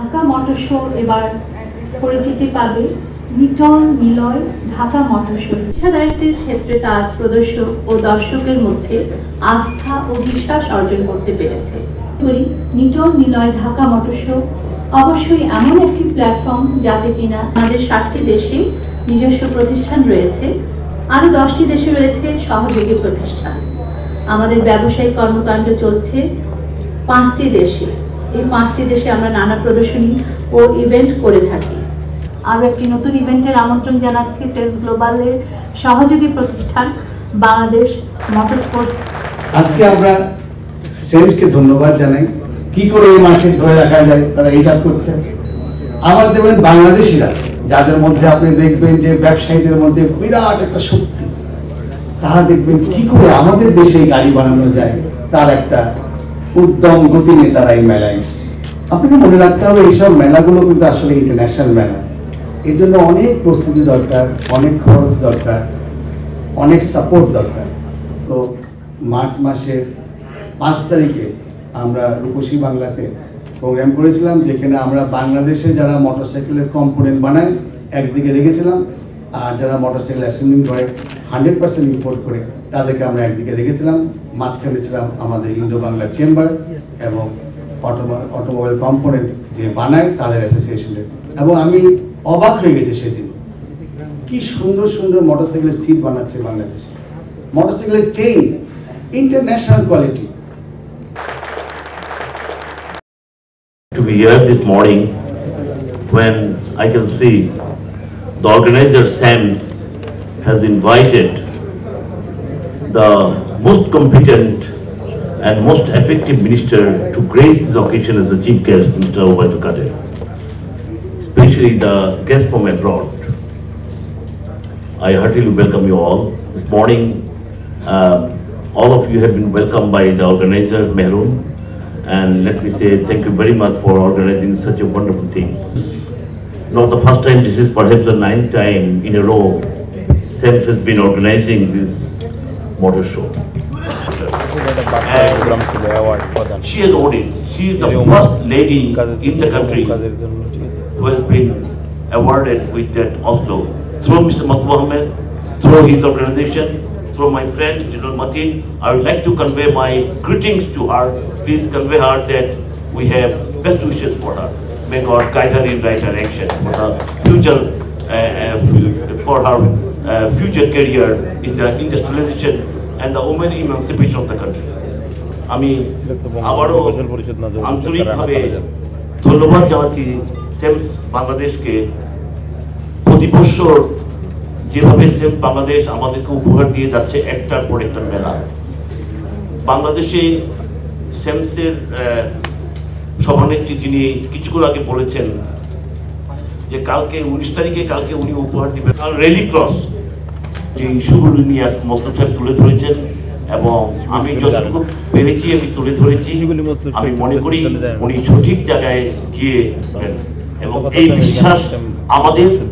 Dhaka motor show এবার পরিচিতি পাবে নিটল নিলয় ঢাকা মোটর শো। পেশাদারিত্বের ক্ষেত্রে তার প্রদর্শক ও দর্শকের মধ্যে আস্থা ও বিশ্বাস অর্জন করতে পেরেছে। নিটল নিলয় ঢাকা মোটর শো অবশ্যই এমন একটি প্ল্যাটফর্ম যাতে কিনা আমাদের 60টি দেশে নিজস্ব প্রতিষ্ঠান রয়েছে, আরও 10টি দেশে রয়েছে সহযোগী প্রতিষ্ঠান। আমাদের ব্যবসায়িক কর্মকাণ্ড চলছে 5টি দেশে। এই 5টি দেশে আমরা নানা প্রদর্শনী ও ইভেন্ট করে থাকি। আরও একটি নতুন ইভেন্টের আমন্ত্রণ জানাচ্ছি সেলস গ্লোবালের সহযোগী প্রতিষ্ঠান বাংলাদেশ মোটর স্পোর্টস। আজকে আমরা সেলসকে ধন্যবাদ জানাই, কি করে এই মার্কেট ধরে রাখা যায় তারা এইটা করছে। আবার দেখবেন বাংলাদেশিরা, যাদের মধ্যে আপনি দেখবেন যে ব্যবসায়ীদের মধ্যে বিরাট একটা শক্তি, তারা দেখবেন কি করে আমাদের দেশে গাড়ি বানানো যায় তার একটা উদ্যম গতি নিয়ে তারা এই মেলায় এসেছে। আপনাকে মনে রাখতে হবে এইসব মেলাগুলো কিন্তু আসলে ইন্টারন্যাশনাল মেলা, এর জন্য অনেক প্রস্তুতি দরকার, অনেক খরচ দরকার, অনেক সাপোর্ট দরকার। তো মার্চ মাসের 5 তারিখে আমরা রূপসী বাংলাতে প্রোগ্রাম করেছিলাম, যেখানে আমরা বাংলাদেশে যারা মোটরসাইকেলের কম্পোনেন্ট বানায় একদিকে রেখেছিলাম, আর যারা মোটরসাইকেল অ্যাসেম্বলিং করে 100% ইম্পোর্ট করে তাদেরকে আমরা একদিকে রেখেছিলাম। মাঝখানে ছিলাম আমাদের ইন্দো বাংলা চেম্বার এবং অটোমোবাইল কম্পোনেন্ট যে বানায় তাদের অ্যাসোসিয়েশনের। এবং আমি অবাক হয়ে গেছি সেদিন, কি সুন্দর সুন্দর মোটরসাইকেলের সিট বানাচ্ছে বাংলাদেশে, মোটরসাইকেলের chain international quality. To be here this morning when I can see the organizer SAMS has invited the most competent and most effective minister to grace this occasion as the chief guest, Mr. Obaidul Qadir, especially the guests from abroad. I heartily welcome you all. This morning, all of you have been welcomed by the organizer, Mehrun, and let me say thank you very much for organizing such a wonderful things. Not the first time, this is perhaps the 9th time in a row SAMS has been organizing this motor show. And she has owned it. She is the first lady in the country who has been awarded with that Oslo through Mr. Matlu Ahmed, through his organization, through my friend General Matin. I would like to convey my greetings to her. Please convey her that we have best wishes for her. May God guide her in right direction for the future, for her future career in the industrialization and the women emancipation of the country. আমি আবারও আন্তরিকভাবে ধন্যবাদ জানাচ্ছি SAMS বাংলাদেশকে। প্রতি বছর যেভাবে SAMS Bangladesh আমাদেরকে উপহার দিয়ে যাচ্ছে একটার পর একটা মেলা, বাংলাদেশে SAMS-এর সভানেত্রী যিনি কিছুক্ষণ আগে বলেছেন যে কালকে 19 তারিখে কালকে উনি উপহার দিবেন রেলি ক্রস, যে ইস্যুগুলো নিয়ে আজকে মন্ত্রী সাহেব তুলে ধরেছেন এবং আমি যতটুকু পেরেছি আমি তুলে ধরেছি। আমি মনে করি উনি সঠিক জায়গায় গিয়ে এবং এই বিশ্বাস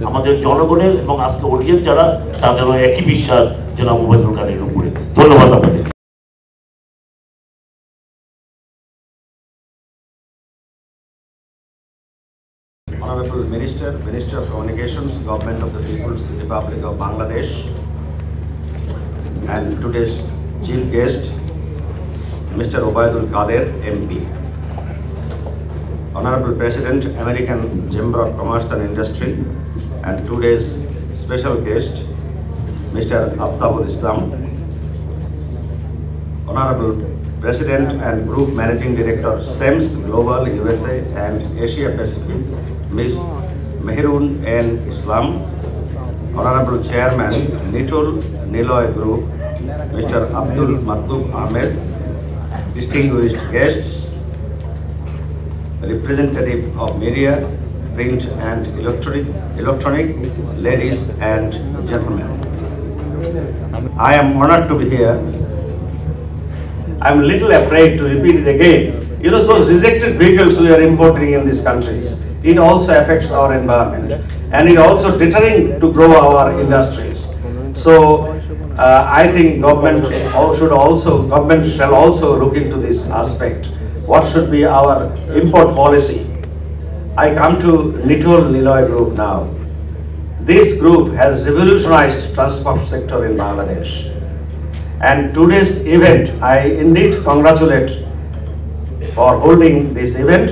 আমাদের জনগণের এবং আজকে অডিয়েন্স যারা তাদেরও একই বিশ্বাস জনাব ওবায়দুল কাদেরের উপরে। ধন্যবাদ আপনাদের। Honorable Minister, Minister of Communications, Government of the People's Republic of Bangladesh, and today's chief guest, Mr. Obaidul Kader, MP. Honorable President, American Chamber of Commerce and Industry, and today's special guest, Mr. Aftabul Islam. Honorable President and Group Managing Director, SEMS Global USA and Asia Pacific, Ms. Meherun N. Islam. Honorable Chairman, Nitul Niloy Group, Mr. Abdul Maktub Ahmed. Distinguished guests, representative of media, print and electronic, ladies and gentlemen. I am honored to be here. I'm a little afraid to repeat it again. You know, those rejected vehicles we are importing in these countries, it also affects our environment and it also deterring to grow our industries. So I think government shall also look into this aspect. What should be our import policy? I come to Nitul Niloy Group now. This group has revolutionized transport sector in Bangladesh. And today's event, I indeed congratulate for holding this event.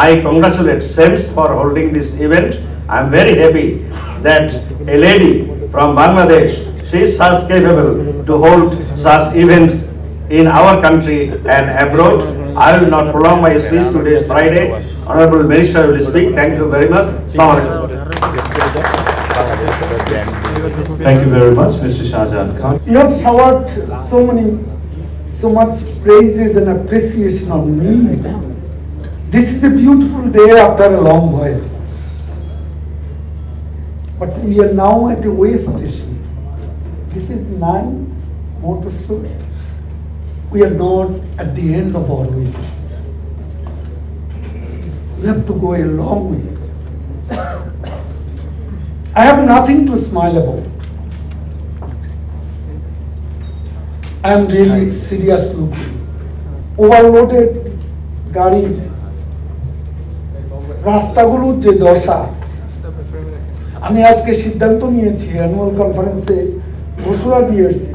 I congratulate SEMS for holding this event. I'm very happy that a lady from Bangladesh, she is such capable to hold such events in our country and abroad. I will not prolong my speech. Today is Friday. Honorable Minister will speak. Thank you very much. Assalamualaikum. Thank you very much, Mr. Shahjahan Khan. You have showered so much praises and appreciation on me. This is a beautiful day after a long voyage. But we are now at a way station. This is the 9th motor show. We are not at the end of our way. We have to go a long way. I have nothing to smile about. I am really serious looking. Overloaded গাড়ি, রাস্তাগুলোর যে দশা, আমি আজকে সিদ্ধান্ত নিয়েছি annual কনফারেন্সে ঘোষণা দিয়েছি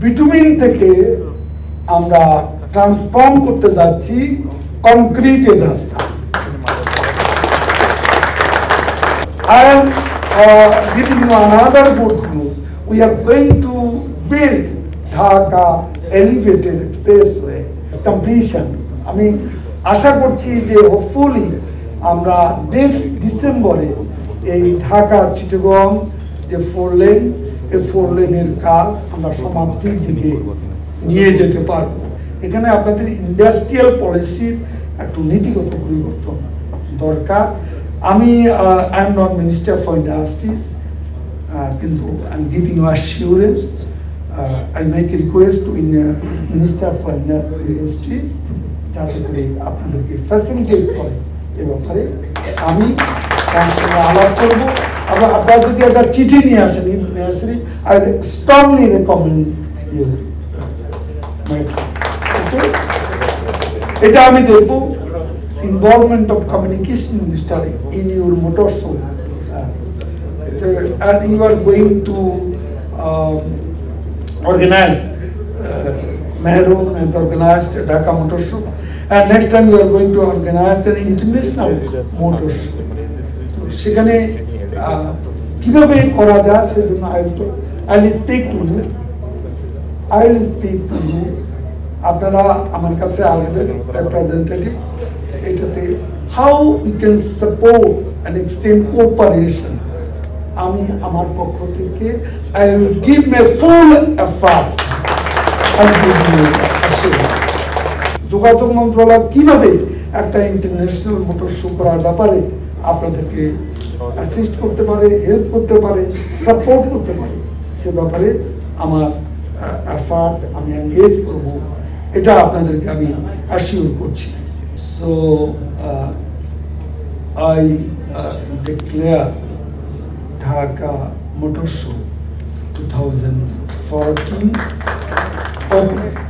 বিটুমিন থেকে আমরা ট্রান্সফর্ম করতে যাচ্ছি কংক্রিটের রাস্তা। I am giving you another good news. We are going to build Dhaka elevated expressway completion. I mean, আশা করছি যে hopefully আমরা next ডিসেম্বরে এই ঢাকা চিটাগং যে 4 লেন, এই 4 লেনের কাজ আমরা সমাপ্তির দিকে নিয়ে যেতে পারবো। এখানে আপনাদের ইন্ডাস্ট্রিয়াল পলিসির একটু নীতিগত পরিবর্তন দরকার। আমি I am not minister for industries, কিন্তু I am giving you assurance, I make a request to minister for industries যাতে করে আপনাদেরকে ফ্যাসিলিটেট করে এ ব্যাপারে আমি তার সঙ্গে আলাপ করবো। আবার আপনারা যদি একটা চিঠি নিয়ে আসেন university, I strongly recommend you. এটা আমি দেখবো involvement of communication minister in your motor show, and you are going to organize Meherun has organized Dhaka motor show, and next time you are going to organize an international motor show. সেখানে কিভাবে করা যায় সেজন্য I will speak to you. আপনারা আমার কাছে আসবেন representative, এটাতে how we can support and extend cooperation আমি আমার পক্ষ থেকে I will give my full effort and give you assurance. যোগাযোগ মন্ত্রণালয় কিভাবে একটা ইন্টারন্যাশনাল মোটর শো করার ব্যাপারে আপনাদেরকে অ্যাসিস্ট করতে পারে, হেল্প করতে পারে, সাপোর্ট করতে পারে, সে ব্যাপারে আমার এফার্ট আমি এনগেজ করব, এটা আপনাদেরকে আমি অ্যাসিওর করছি। So I declare Dhaka motor show 2014 open.